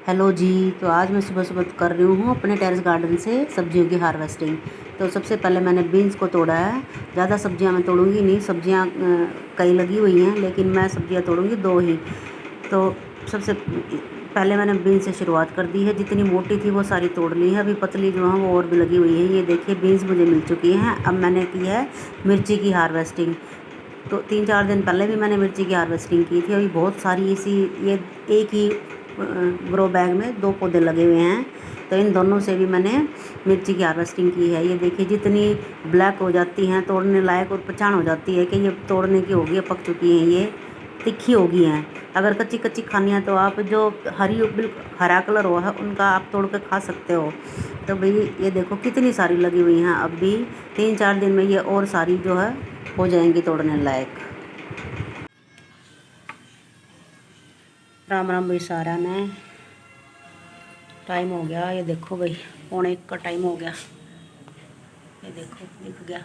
Hello जी। तो आज मैं सुबह सुबह कर रही हूँ अपने टेरेस गार्डन से सब्जियों की हार्वेस्टिंग। तो सबसे पहले मैंने बीन्स को तोड़ा है। ज़्यादा सब्जियाँ मैं तोड़ूंगी नहीं, सब्जियाँ कई लगी हुई हैं, लेकिन मैं सब्जियाँ तोड़ूंगी दो ही। तो सबसे पहले मैंने बीन्स से शुरुआत कर दी है। जितनी मोटी थी वो सारी तोड़ ली है, अभी पतली जो है वो और भी लगी हुई है। ये देखिए बीन्स मुझे मिल चुकी हैं। अब मैंने की है मिर्ची की हार्वेस्टिंग। तो 3-4 दिन पहले भी मैंने मिर्ची की हार्वेस्टिंग की थी। अभी बहुत सारी इसी ये एक ही ग्रो बैग में 2 पौधे लगे हुए हैं। तो इन दोनों से भी मैंने मिर्ची की हार्वेस्टिंग की है। ये देखिए जितनी ब्लैक हो जाती हैं, तोड़ने लायक और पहचान हो जाती है कि ये तोड़ने की होगी, पक चुकी हैं, ये तिखी हो गई हैं। अगर कच्ची कच्ची खानी है तो आप जो बिल्कुल हरा कलर हुआ है उनका आप तोड़ कर खा सकते हो। तो भाई ये देखो कितनी सारी लगी हुई हैं। अब भी 3-4 दिन में ये और सारी जो है हो जाएंगी तोड़ने लायक। राम राम भाई सारा ने। टाइम हो गया, ये देखो भाई 1:45 का टाइम हो गया। ये देखो दिख गया,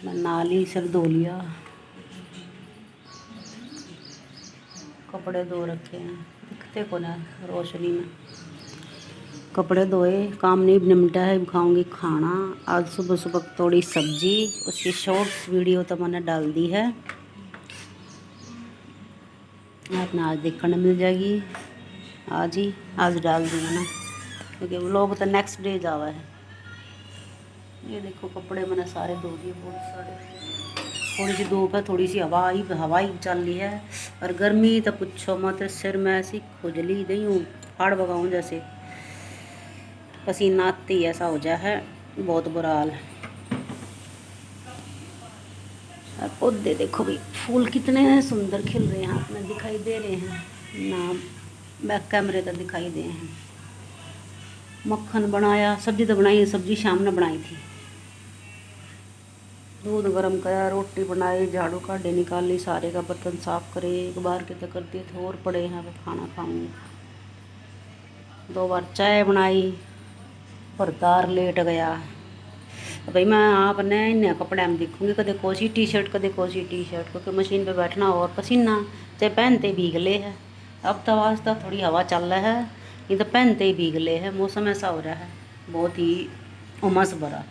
मैं नाली सिर धो लिया, कपड़े धो रखे हैं, दिखते को ना रोशनी में। कपड़े धोए, काम नहीं निपटा है, खाऊंगी खाना। आज सुबह सुबह थोड़ी सब्जी, उसकी शॉर्ट्स वीडियो तो मैंने डाल दी है, अपना आज देखने मिल जाएगी। आज डाल दूँगा ना, क्योंकि व्लॉग तो नेक्स्ट डे जावा है। ये देखो कपड़े मैंने सारे धो दिए, बहुत सारे। थोड़ी सी धूप है, थोड़ी सी हवा ही चल रही है। और गर्मी तो पूछो मत, सिर में ऐसी खुजली गई हूँ, फाड़ भगाऊँ जैसे, पसीना आते ही ऐसा हो जाए है, बहुत बुरा हाल है। और पौधे देखो भाई, फूल कितने सुंदर खिल रहे हैं, आपने दिखाई दे रहे हैं ना, बैक कैमरे तो दिखाई दे हैं। मक्खन बनाया, सब्जी तो बनाई है, सब्जी शाम ने बनाई थी। दूध गर्म करा, रोटी बनाई, झाड़ू काटे निकाली, सारे का बर्तन साफ करे, एक बार के तो करती थे और पड़े हैं, अब खाना खाऊंगी। 2 बार चाय बनाई, पर दार लेट गया। भाई मैं आपने इन कपड़े में दिखूंगी, कदे कोसी टी शर्ट, कदे कोसी टी शर्ट, क्योंकि मशीन पे बैठना और पसीना चाहे पहनते भीगले है। अब तो वास्ता थोड़ी हवा चल रहा है, ये तो पहनते ही भीगले है। मौसम ऐसा हो रहा है, बहुत ही उमस भरा।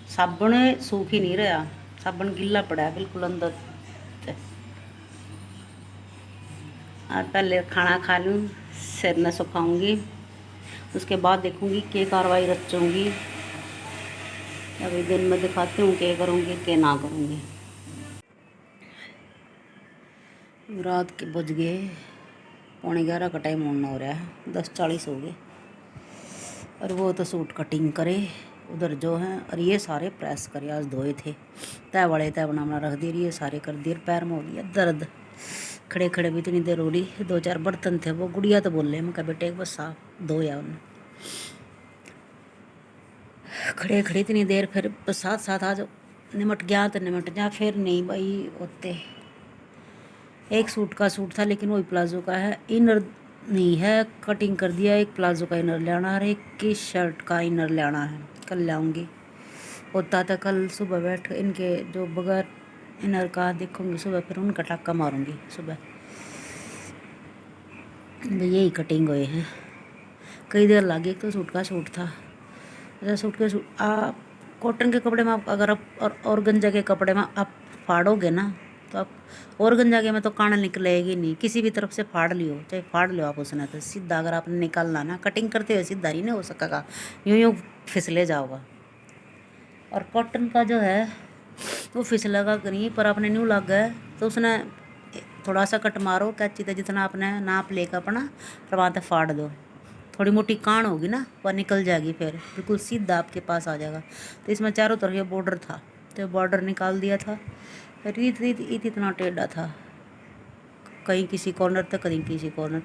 साबुन सूख ही नहीं रहा, साबुन गिल्ला पड़ा है बिल्कुल अंदर से। और पहले खाना खा लूँ, सिर न सुखाऊंगी, उसके बाद देखूंगी क्या कार्रवाई रचूँगी। अभी दिन में दिखाती हूँ क्या करूँगी क्या ना करूँगी। रात के बज गए 11:15 का टाइम होना हो रहा है, 10:40 हो गए। और वो तो सूट कटिंग करे उधर जो है, और ये सारे प्रेस करे, आज धोए थे, तय बड़े तय बना रख दिए, ये सारे कर दिए। पैर में हो गया दर्द, खड़े खड़े भी इतनी देर हो रही। 2-4 बर्तन थे, वो गुड़िया तो बोल रहे, मैं कहा बेटे एक बस साफ धोया उन्हें, खड़े खड़े इतनी देर। फिर साथ साथ आज निमट गया तो निमट जा, फिर नहीं भाई होते। एक सूट का सूट था, लेकिन वही प्लाजो का है, इनर नहीं है, कटिंग कर दिया। एक प्लाजो का इनर लेना है, एक की शर्ट का इनर लेना है, कल लाऊंगी। होता था कल सुबह बैठ इनके जो बगैर इनर का देखूंगी सुबह, फिर उनका टाका मारूंगी सुबह। यही कटिंग हुए हैं, कई देर लगी। एक तो सूट का सूट था, अच्छा सूट के सूट आप कॉटन के कपड़े में आप अगर आप और गंजा के कपड़े में आप फाड़ोगे ना, तो आप और गंजा के में तो कान निकलेगी नहीं, किसी भी तरफ से फाड़ लियो, चाहे फाड़ लो आप उसने, तो सीधा अगर आपने निकालना ना, कटिंग करते हुए सीधा ही नहीं हो सकेगा, यूँ यूँ फिसले जाओगा। और कॉटन का जो है वो फिसलेगा नहीं, पर आपने न्यू लग गए तो उसने थोड़ा सा कट मारो कैंची से, जितना आपने नाप लेकर अपना, फिर वहाँ तक फाड़ दो। थोड़ी मोटी कान होगी ना, वह निकल जाएगी, फिर बिल्कुल सीधा आपके पास आ जाएगा। तो इसमें चारों तरफ ये बॉर्डर था, तो बॉर्डर निकाल दिया था। रीत रीत ईत इतना टेढ़ा था, कहीं किसी कॉर्नर तक कहीं किसी कॉर्नर।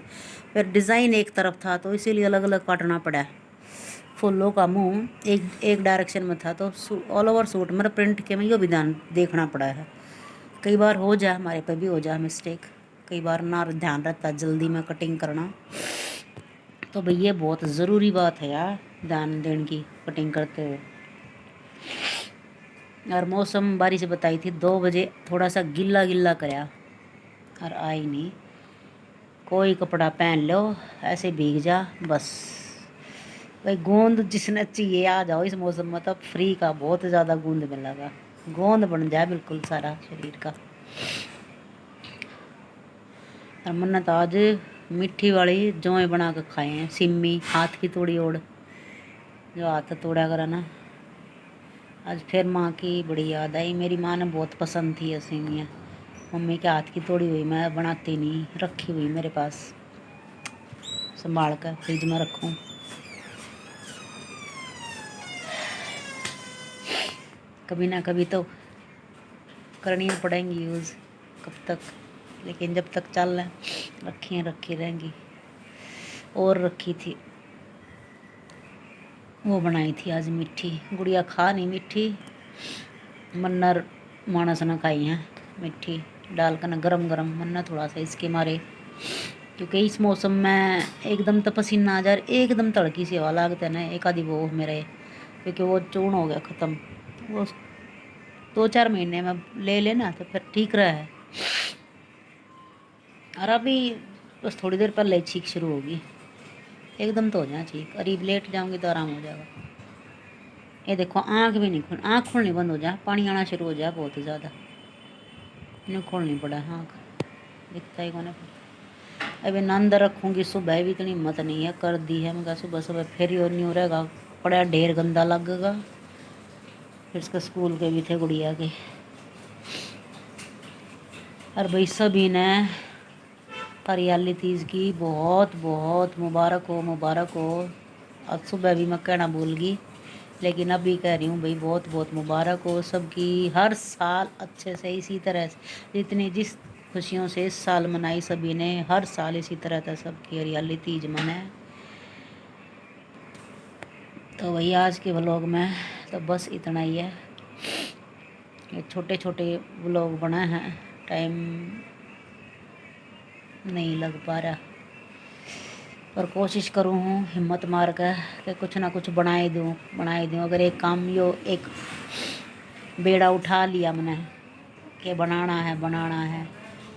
फिर डिज़ाइन एक तरफ था, तो इसीलिए अलग अलग काटना पड़ा। फूलों का मुंह एक एक डायरेक्शन में था, तो ऑल ओवर सूट मेरा प्रिंट के में यो भी ध्यान देखना पड़ा है। कई बार हो जाए, हमारे पे भी हो जाए मिस्टेक, कई बार ना ध्यान रहता जल्दी में कटिंग करना। तो भाई ये बहुत ज़रूरी बात है यार, ध्यान देने की कटिंग करते हुए। और मौसम बारिश बताई थी 2 बजे, थोड़ा सा गिल्ला गिल्ला कराया और आई नहीं। कोई कपड़ा पहन लो, ऐसे भीग जा बस। भाई गोंद जिसने चाहिए आ जाओ इस मौसम में, तो फ्री का बहुत ज़्यादा गूंद मिलेगा, गोंद बन जाए बिल्कुल सारा शरीर का। और मन्नत तो आज मिट्टी वाली जौएं बना के खाए हैं, सिम्मी हाथ की तोड़ी ओढ़, जो हाथ तोड़ा करा ना। आज फिर माँ की बड़ी याद आई, मेरी माँ ने बहुत पसंद थी ये सेवियाँ, मम्मी के हाथ की तोड़ी हुई मैं बनाती नहीं, रखी हुई मेरे पास, संभाल कर फ्रिज में रखूँ। कभी ना कभी तो करनी पड़ेंगी यूज़, कब तक, लेकिन जब तक चल रहे रखी रहेंगी। और रखी थी वो बनाई थी आज मीठी, गुड़िया खा नहीं मीठी, मन्नर मानस ने खाई हैं मीठी डाल कर ना गरम गरम, मन्ना थोड़ा सा इसके मारे, क्योंकि इस मौसम में एकदम तो पसीना आ जा, एकदम तड़की सी हवा लागते ना, एक आधी वो मेरे, क्योंकि वो चूर्ण हो गया ख़त्म, वो 2-4 महीने में ले लेना तो फिर ठीक रहा है। और अभी बस थोड़ी देर पहले छींक शुरू होगी, एकदम तो हो जाए छींक, करीब लेट जाऊंगी तो आराम हो जाएगा। ये देखो आँख भी नहीं खुल, आँख खोलनी बंद हो जाए, पानी आना शुरू हो जाए बहुत ज़्यादा, नहीं खोलनी पड़ा आँख, दिखता ही कोने। अभी नंद रखूँगी, सुबह भी इतनी हिम्मत नहीं है, कर दी है मगर सुबह सुबह फिर ही और नहीं हो रहेगा, पड़ा ढेर गंदा लगेगा। फिर इसके स्कूल के भी थे गुड़िया के। और भाई सभी ने हरियाली तीज की बहुत बहुत मुबारक हो, मुबारक हो। आज सुबह भी मैं कहना भूल गई, लेकिन अभी कह रही हूँ भाई बहुत बहुत मुबारक हो सबकी, हर साल अच्छे से इसी तरह से, जितनी जिस खुशियों से इस साल मनाई सभी ने, हर साल इसी तरह से सबकी हरियाली तीज मनाए। तो वही आज के व्लॉग में तो बस इतना ही है, ये छोटे छोटे व्लॉग बनाए हैं, टाइम नहीं लग पा रहा, पर कोशिश करूँ हूँ हिम्मत मार कर कि कुछ ना कुछ बनाए दूँ। अगर एक काम यो एक बेड़ा उठा लिया मैंने कि बनाना है,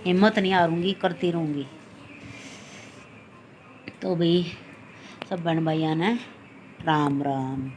हिम्मत नहीं हारूंगी, करती रहूँगी। तो भाई सब बहन भाइयों ने राम राम।